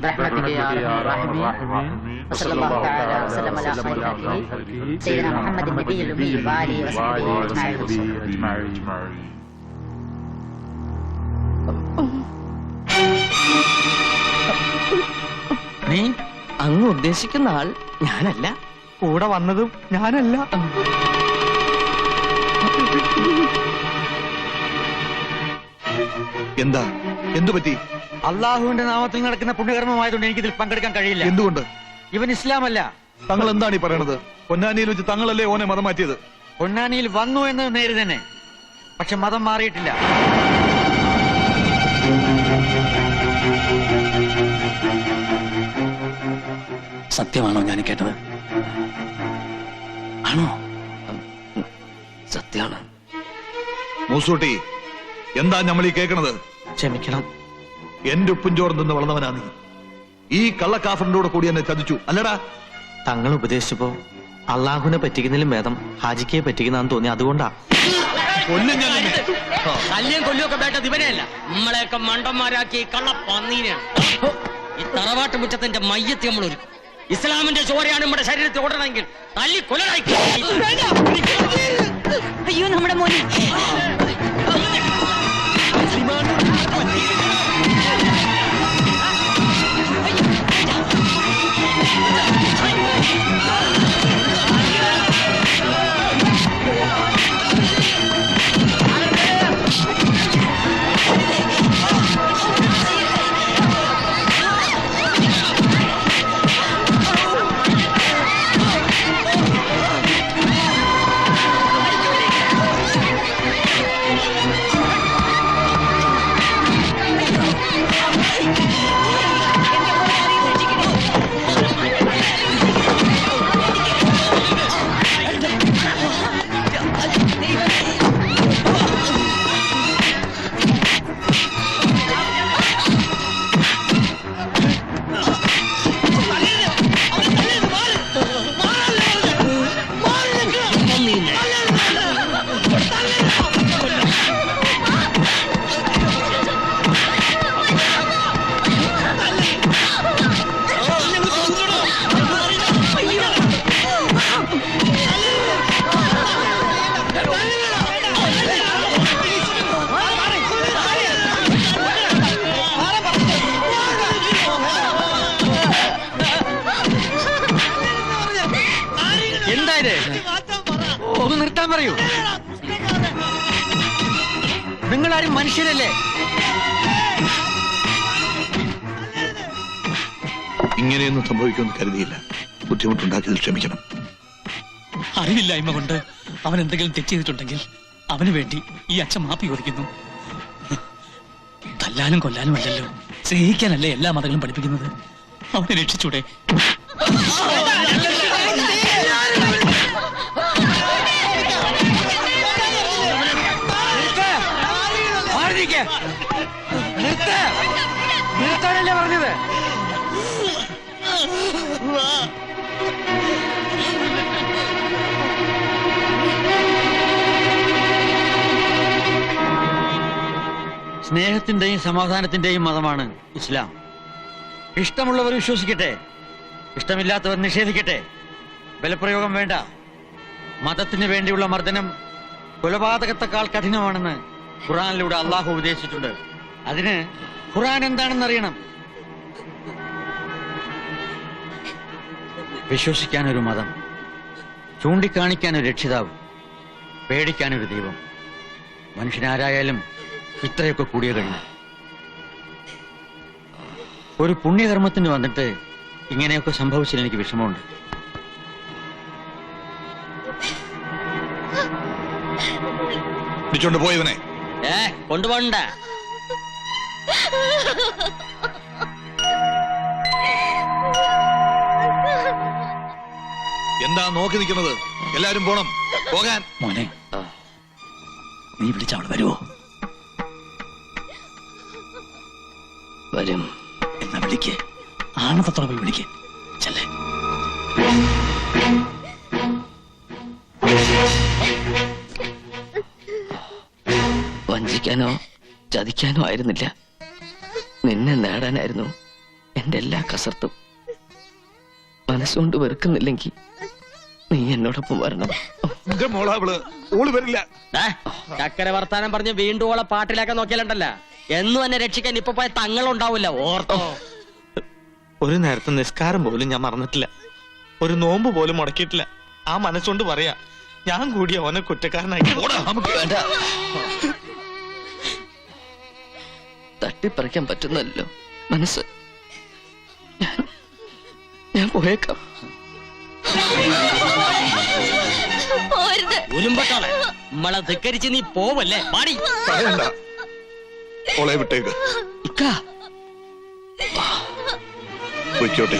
برحمتك يا ارحم الراحمين وصلى الله تعالى وسلم على خير خلقه سيدنا محمد النبي الامي وآله وصحبه اجمعين. നീ അങ്ങ് ഉദ്ദേശിക്കുന്ന ആൾ ഞാനല്ല. കൂടെ വന്നതും ഞാനല്ല. എന്താ എന്തു പറ്റി? അള്ളാഹുവിന്റെ നാമത്തിൽ നടക്കുന്ന പുണ്യകർമ്മമായതുകൊണ്ട് എനിക്കിതിൽ പങ്കെടുക്കാൻ കഴിയില്ല. എന്തുകൊണ്ട്? ഇവൻ ഇസ്ലാമല്ല. തങ്ങൾ എന്താണ് ഈ പറയണത്? പൊന്നാനിയിൽ വെച്ച് തങ്ങളല്ലേ ഓനെ മതം മാറ്റിയത്? പൊന്നാനിയിൽ വന്നു എന്ന് നേര് തന്നെ, പക്ഷെ മതം മാറിയിട്ടില്ല. സത്യമാണോ ഞാൻ കേട്ടത്? ആണോ? സത്യമാണ്. മൂസൂട്ടി, എന്താ നമ്മൾ ഈ കേൾക്കണത്? ക്ഷമിക്കണം. എന്റെ ഉപ്പും ചോറും നിന്ന് വളർന്നവനാ നീ. ഈ കള്ളക്കാഫറിന്റെ കൂടെ കൂടി എന്നെ ചതിച്ചു അല്ലടാ? തങ്ങൾ ഉപദേശിച്ചപ്പോ അള്ളാഹുവിനെ പറ്റിക്കുന്നതിലും ഭേദം ഹാജിക്കയെ പറ്റിക്കുന്നതാന്ന് തോന്നി, അതുകൊണ്ടാ. കല്യം കൊല്ലുമൊക്കെ വേണ്ടത് ഇവനെയല്ല, നമ്മളെയൊക്കെ മണ്ടന്മാരാക്കി കള്ള പന്നീനെയാണ്. ഈ തറവാട്ട് മുറ്റത്തിന്റെ മയ്യത്ത് നമ്മൾ ഒരുക്കും. ഇസ്ലാമിന്റെ ചോരയാണ് നമ്മുടെ ശരീരത്തിൽ ഓടണമെങ്കിൽ തല്ലി കൊലനായി. അയ്യോ നമ്മുടെ മോനെ. ഒന്ന് നിർത്താൻ പറയൂ. നിങ്ങളാരും മനുഷ്യരല്ലേ? ഇങ്ങനെയൊന്നും സംഭവിക്കുമെന്ന് കരുതിയില്ല. ബുദ്ധിമുട്ടുണ്ടാക്കിയതിൽ ക്ഷമിക്കണം. അറിവില്ലായ്മ കൊണ്ട് അവൻ എന്തെങ്കിലും തെറ്റ് ചെയ്തിട്ടുണ്ടെങ്കിൽ അവന് വേണ്ടി ഈ അച്ഛൻ മാപ്പി ചോദിക്കുന്നു. തല്ലാനും കൊല്ലാനും അല്ലല്ലോ, സ്നേഹിക്കാനല്ലേ എല്ലാ മതങ്ങളും പഠിപ്പിക്കുന്നത്. അവനെ രക്ഷിച്ചൂടെ? നിർത്താനല്ലേ പറഞ്ഞത്? സ്നേഹത്തിന്റെയും സമാധാനത്തിന്റെയും മതമാണ് ഇസ്ലാം. ഇഷ്ടമുള്ളവർ വിശ്വസിക്കട്ടെ, ഇഷ്ടമില്ലാത്തവർ നിഷേധിക്കട്ടെ. ബലപ്രയോഗം വേണ്ട. മതത്തിന് വേണ്ടിയുള്ള മർദ്ദനം കൊലപാതകത്തെക്കാൾ കഠിനമാണെന്ന് ഖുർആനിലൂടെ അള്ളാഹു ഉപദേശിച്ചിട്ടുണ്ട്. അതിന് ഖുർആൻ എന്താണെന്നറിയണം. വിശ്വസിക്കാനൊരു മതം, ചൂണ്ടിക്കാണിക്കാനൊരു രക്ഷിതാവ്, പേടിക്കാനൊരു ദൈവം. മനുഷ്യനാരായാലും ഇത്രയൊക്കെ കൂടിയ കഴിഞ്ഞു. ഒരു പുണ്യകർമ്മത്തിന് വന്നിട്ട് ഇങ്ങനെയൊക്കെ സംഭവിച്ചതിൽ എനിക്ക് വിഷമമുണ്ട്. പോയവനെ കൊണ്ടുപോകണ്ട. എന്താ നോക്കി നിൽക്കുന്നത്? എല്ലാരും പോണം, പോകാൻ. മോനെ, നീ വിളിച്ച അവൾ വരുമോ? വരും. എന്നാ വിളിക്ക്, ആണത്തോടെ പോയി വിളിക്ക്. ചെല്ലേ. വഞ്ചിക്കാനോ ചതിക്കാനോ ആയിരുന്നില്ല, നിന്നെ നേടാനായിരുന്നു എന്റെ എല്ലാ കസർത്തും മനസ്സുകൊണ്ട് വെറുക്കുന്നില്ലെങ്കിൽ നീ എന്നോടൊപ്പം വരണം. എന്റെ മോളാവള് ഓള് വരില്ല. ചക്കര വർത്താനം പറഞ്ഞ് വീണ്ടും ഓളെ പാട്ടിലാക്കാൻ നോക്കിയാലുണ്ടല്ല എന്നും എന്നെ രക്ഷിക്കാൻ ഇപ്പൊ പോയ തങ്ങളുണ്ടാവില്ല, ഓർത്തോ. ഒരു നേരത്തെ നിസ്കാരം പോലും ഞാൻ മറന്നിട്ടില്ല, ഒരു നോമ്പ് പോലും മുടക്കിയിട്ടില്ല. ആ മനസ്സുകൊണ്ട് പറയാ, ഞാൻ കൂടി അവനെ കുറ്റക്കാരനാക്കി. വേണ്ട, തട്ടിപ്പറിക്കാൻ പറ്റുന്നല്ലോ മനസ്സ്. ഞാൻ പോയേക്കാം. ഉരുമ്പട്ടോളെ നമ്മളെ ധിക്കരിച്ച് നീ പോവല്ലേ, പാടി. പറയണ്ട, ഓളെ വിട്ടേക്ക്. ഇക്കാ പൊയ്ക്കോട്ടെ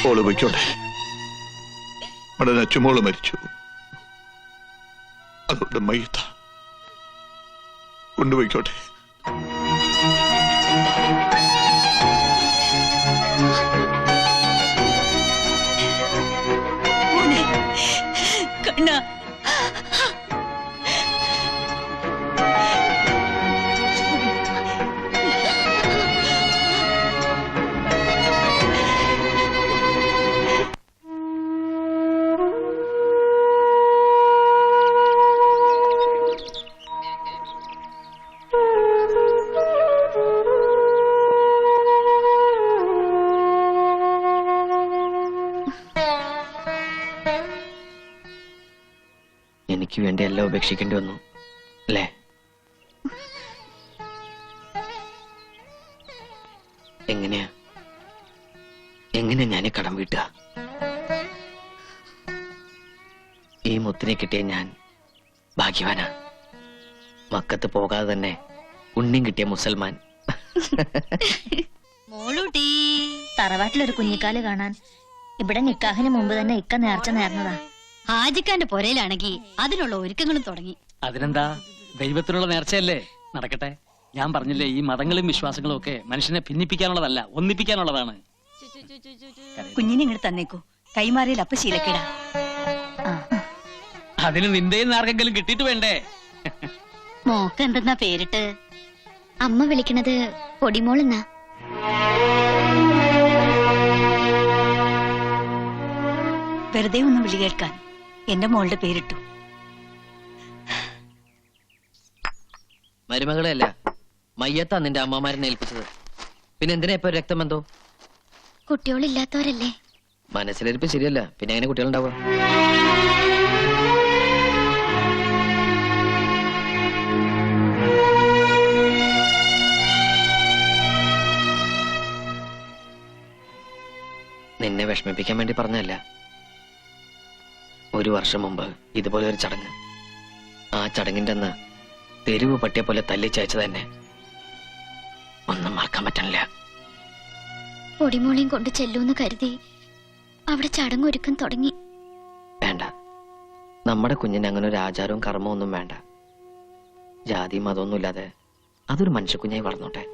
ഓള് പൊയ്ക്കോട്ടെ. നമ്മുടെ നച്ചുമോള് മരിച്ചു, അതുകൊണ്ട് മയ്യത്ത കൊണ്ടുപോയിക്കോട്ടെ. കണ്ണ എനിക്ക് വേണ്ടി എല്ലാം ഉപേക്ഷിക്കേണ്ടി വന്നു അല്ലേ? എങ്ങനെയാ ഞാൻ കടം വീട്ടുക? ഈ മുത്തിനെ കിട്ടിയ ഞാൻ ഭാഗ്യവാനാ. മക്കത്ത് പോകാതെ തന്നെ ഉണ്ണിയും കിട്ടിയ മുസൽമാൻ. മോളൂട്ടി, തറവാട്ടിലൊരു കുഞ്ഞിക്കാല് കാണാൻ ഇവിടെ നിക്കാഹിന് മുമ്പ് തന്നെ ഇക്ക നേർച്ച നേർന്നതാ. ഹാജിക്കാന്റെ പൊരയിലാണെങ്കിൽ അതിനുള്ള ഒരുക്കങ്ങളും തുടങ്ങി. അതിനെന്താ, ദൈവത്തിനുള്ള നേർച്ചയല്ലേ, നടക്കട്ടെ. ഞാൻ പറഞ്ഞില്ലേ, ഈ മതങ്ങളും വിശ്വാസങ്ങളും ഒക്കെ മനുഷ്യനെ ഭിന്നിപ്പിക്കാനുള്ളതല്ല, ഒന്നിപ്പിക്കാനുള്ളതാണ്. കുഞ്ഞിനെ ഇങ്ങോട്ട് തന്നേക്കൂ, കൈമാറിയിൽ അപ്പ ശീലക്കേടാ. അതിന് നിന്റെയും ആർക്കെങ്കിലും കിട്ടിയിട്ട് വേണ്ടേ? മോക്ക് എന്തെന്നാ പേരിട്ട്? അമ്മ വിളിക്കണത് പൊടിമോളെന്നാ. വെറുതെ ഒന്ന് വിളി കേൾക്കാൻ എന്റെ മോളുടെ പേരിട്ടു. മരുമകളെയല്ല, മയ്യത്താ നിന്റെ അമ്മമാരനെ ഏൽപ്പിച്ചത്. പിന്നെ എന്തിനാ ഇപ്പൊ രക്തബന്ധോ? കുട്ടികളില്ലാത്തവരല്ലേ? മനസ്സിലിരിപ്പ് ശരിയല്ല, പിന്നെ എങ്ങനെ കുട്ടികളുണ്ടാവുക? നിന്നെ വിഷമിപ്പിക്കാൻ വേണ്ടി പറഞ്ഞല്ല. ഒരു വർഷം മുമ്പ് ഇതുപോലെ ഒരു ചടങ്ങ്, ആ ചടങ്ങിന്റെ അന്ന് തെരുവ് പട്ടിയെ പോലെ തല്ലിച്ചയച്ചു തന്നെ. ഒന്നും മറക്കാൻ പറ്റണില്ല. പൊടിമോളെയും കൊണ്ട് ചെല്ലൂന്ന് കരുതി അവിടെ ചടങ്ങൊരുക്കം തുടങ്ങി. വേണ്ട, നമ്മുടെ കുഞ്ഞിന് അങ്ങനെ ഒരു ആചാരവും കർമ്മവും ഒന്നും വേണ്ട. ജാതി മതമൊന്നുമില്ലാതെ അതൊരു മനുഷ്യക്കുഞ്ഞായി വളർന്നോട്ടെ.